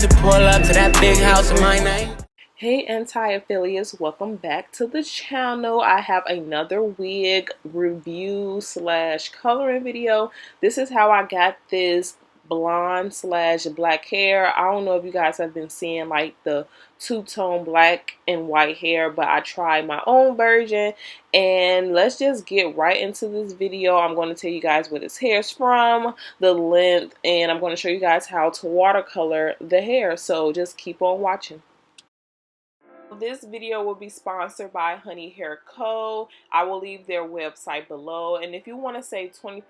should pull up to that big house in my name. Hey anti-affiliates, welcome back to the channel. I have another wig review slash coloring video. This is how I got this blonde slash black hair. I don't know if you guys have been seeing like the two-tone black and white hair, but I tried my own version. And let's just get right into this video. I'm going to tell you guys where this hair is from, the length, and I'm going to show you guys how to watercolor the hair. So just keep on watching. This video will be sponsored by Honey Hair Co. I will leave their website below, and if you want to save 20%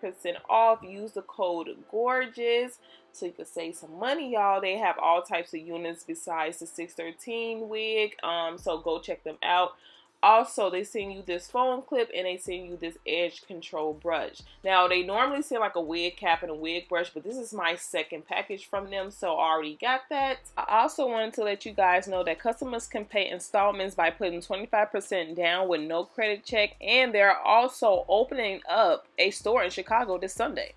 off, use the code GORGEOUS so you can save some money, y'all. They have all types of units besides the 613 wig, so go check them out. Also, they send you this foam clip and they send you this edge control brush. Now, they normally send like a wig cap and a wig brush, but this is my second package from them, so I already got that. I also wanted to let you guys know that customers can pay installments by putting 25% down with no credit check, and they're also opening up a store in Chicago this Sunday.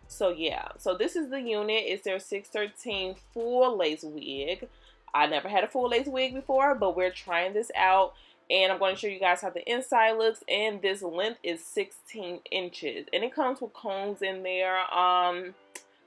So yeah, so this is the unit. It's their 613 full lace wig. I never had a full lace wig before, but we're trying this out. And I'm going to show you guys how the inside looks. And this length is 16 inches. And it comes with combs in there. I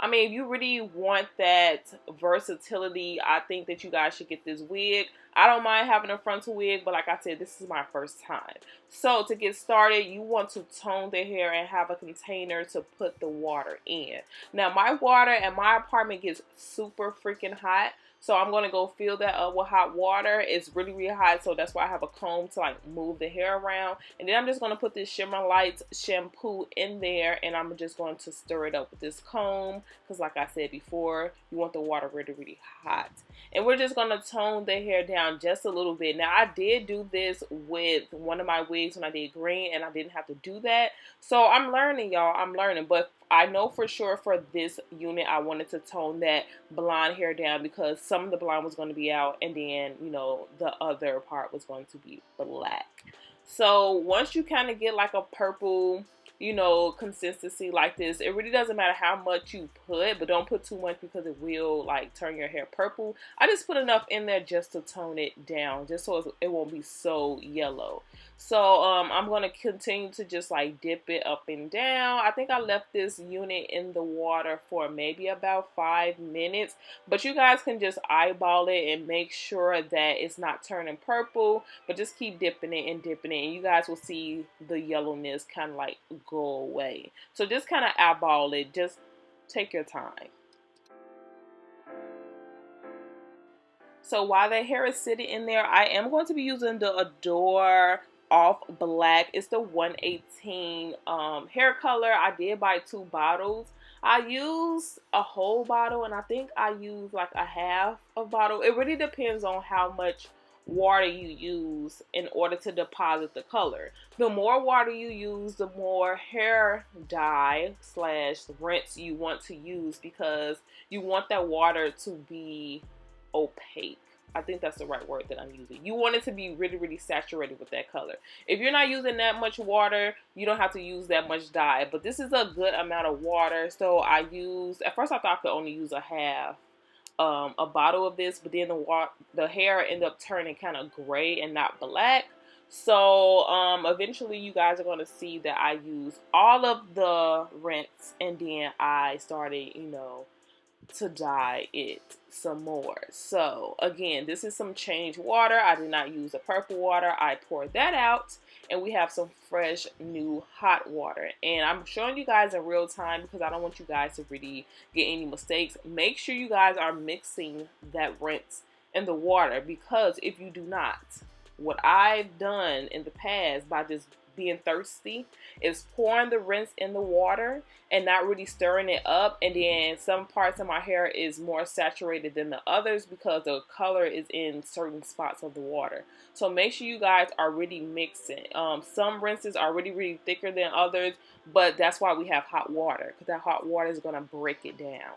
mean, if you really want that versatility, I think that you guys should get this wig. I don't mind having a frontal wig, but like I said, this is my first time. So to get started, you want to tone the hair and have a container to put the water in. Now, my water at my apartment gets super freaking hot. So I'm going to go fill that up with hot water. It's really, really hot, so that's why I have a comb to like move the hair around. And then I'm just going to put this Shimmer Lights shampoo in there, and I'm just going to stir it up with this comb because like I said before, you want the water really, really hot. And we're just going to tone the hair down just a little bit. Now, I did do this with one of my wigs when I did green, and I didn't have to do that. So I'm learning, y'all. I'm learning. But I know for sure for this unit, I wanted to tone that blonde hair down because some of the blonde was going to be out, and then, you know, the other part was going to be black. So once you kind of get like a purple, you know, consistency like this, it really doesn't matter how much you put, but don't put too much because it will like turn your hair purple. I just put enough in there just to tone it down, just so it won't be so yellow. So I'm going to continue to just like dip it up and down. I think I left this unit in the water for maybe about 5 minutes, but you guys can just eyeball it and make sure that it's not turning purple, but just keep dipping it and dipping it, and you guys will see the yellowness kind of like go away. So just kind of eyeball it, just take your time. So while the hair is sitting in there, I am going to be using the Adore Off Black. It's the 118 hair color. I did buy 2 bottles. I used a whole bottle, and I think I used like a half a bottle. It really depends on how much water you use in order to deposit the color. The more water you use, the more hair dye slash rinse you want to use, because you want that water to be opaque. I think that's the right word that I'm using. You want it to be really, really saturated with that color. If you're not using that much water, you don't have to use that much dye. But this is a good amount of water. So I used, at first I thought I could only use a half a bottle of this, but then the hair ended up turning kind of gray and not black. So eventually you guys are going to see that I use all of the rinse, and then I started, you know, to dye it some more. So again, this is some changed water. I did not use the purple water. I poured that out, and we have some fresh new hot water, and I'm showing you guys in real time because I don't want you guys to really get any mistakes. Make sure you guys are mixing that rinse in the water, because if you do not, what I've done in the past by just being thirsty is pouring the rinse in the water and not really stirring it up, and then some parts of my hair is more saturated than the others because the color is in certain spots of the water. So make sure you guys are really mixing. Some rinses are really, really thicker than others, but that's why we have hot water, because that hot water is going to break it down.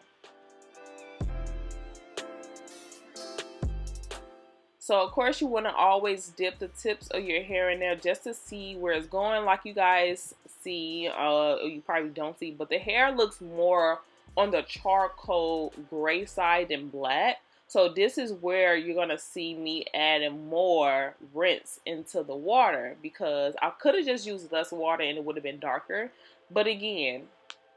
So of course you want to always dip the tips of your hair in there just to see where it's going, like you guys see, or you probably don't see, but the hair looks more on the charcoal gray side than black. So this is where you're going to see me adding more rinse into the water, because I could have just used less water and it would have been darker. But again,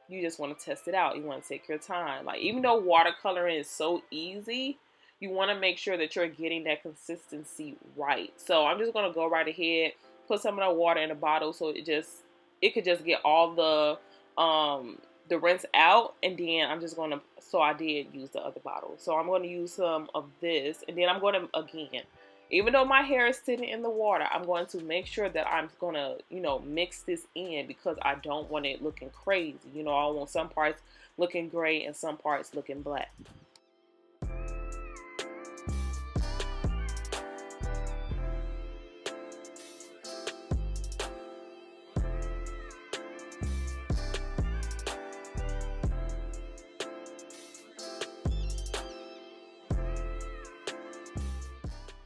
you just want to test it out. You want to take your time. Like, even though watercoloring is so easy, you want to make sure that you're getting that consistency right. So I'm just going to go right ahead, put some of the water in the bottle so it could just get all the rinse out, and then I'm just going to, so I did use the other bottle. So I'm going to use some of this, and then I'm going to, again, even though my hair is sitting in the water, I'm going to make sure that I'm going to, mix this in, because I don't want it looking crazy. I want some parts looking gray and some parts looking black.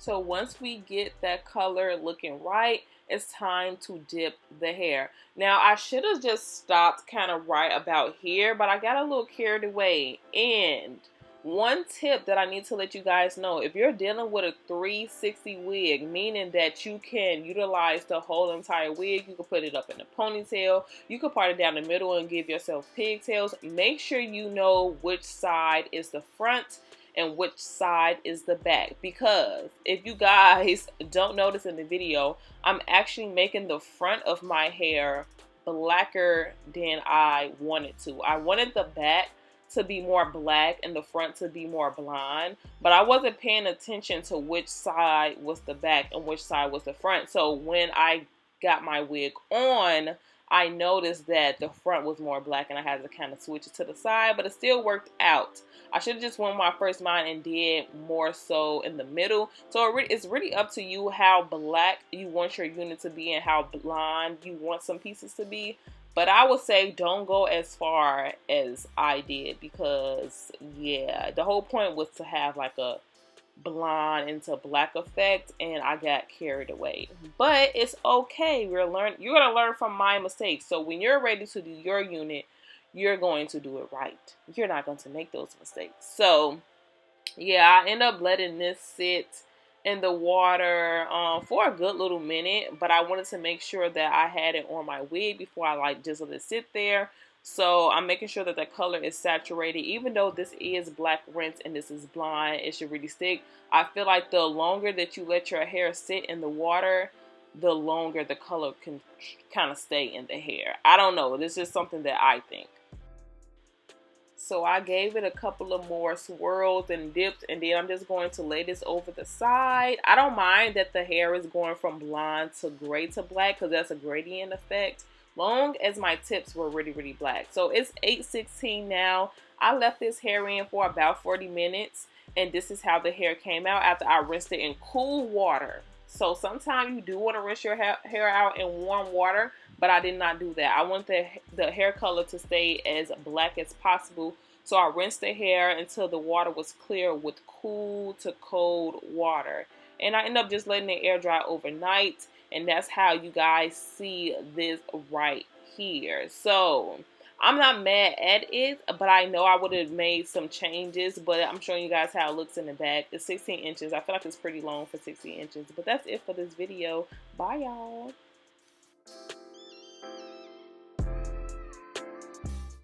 So once we get that color looking right, it's time to dip the hair. Now, I should have just stopped kind of right about here, but I got a little carried away. And one tip that I need to let you guys know, if you're dealing with a 360 wig, meaning that you can utilize the whole entire wig, you can put it up in a ponytail, you can part it down the middle and give yourself pigtails, make sure you know which side is the front and which side is the back, because if you guys don't notice in the video, I'm actually making the front of my hair blacker than I wanted to. I wanted the back to be more black and the front to be more blonde, but I wasn't paying attention to which side was the back and which side was the front. So when I got my wig on, I noticed that the front was more black and I had to kind of switch it to the side, but it still worked out. I should have just went my first mind and did more so in the middle. So it's really up to you how black you want your unit to be and how blonde you want some pieces to be. But I would say don't go as far as I did, because yeah, the whole point was to have like a blonde into black effect, and I got carried away. But it's okay. You're gonna learn from my mistakes. So when you're ready to do your unit, you're going to do it right. You're not going to make those mistakes. So yeah, I end up letting this sit in the water for a good little minute, but I wanted to make sure that I had it on my wig before I just let it sit there. So I'm making sure that the color is saturated. Even though this is black rinse and this is blonde, it should really stick. I feel like the longer that you let your hair sit in the water, the longer the color can kind of stay in the hair. I don't know. This is something that I think. So I gave it a couple of more swirls and dips, and then I'm just going to lay this over the side. I don't mind that the hair is going from blonde to gray to black, because that's a gradient effect, long as my tips were really, really black. So it's 8:16 now. I left this hair in for about 40 minutes, and this is how the hair came out after I rinsed it in cool water. So sometimes you do want to rinse your hair out in warm water, but I did not do that. I want the hair color to stay as black as possible. So I rinsed the hair until the water was clear with cool to cold water. And I end up just letting the air dry overnight. And that's how you guys see this right here. So I'm not mad at it, but I know I would have made some changes, but I'm showing you guys how it looks in the back. It's 16 inches. I feel like it's pretty long for 16 inches, but that's it for this video. Bye, y'all.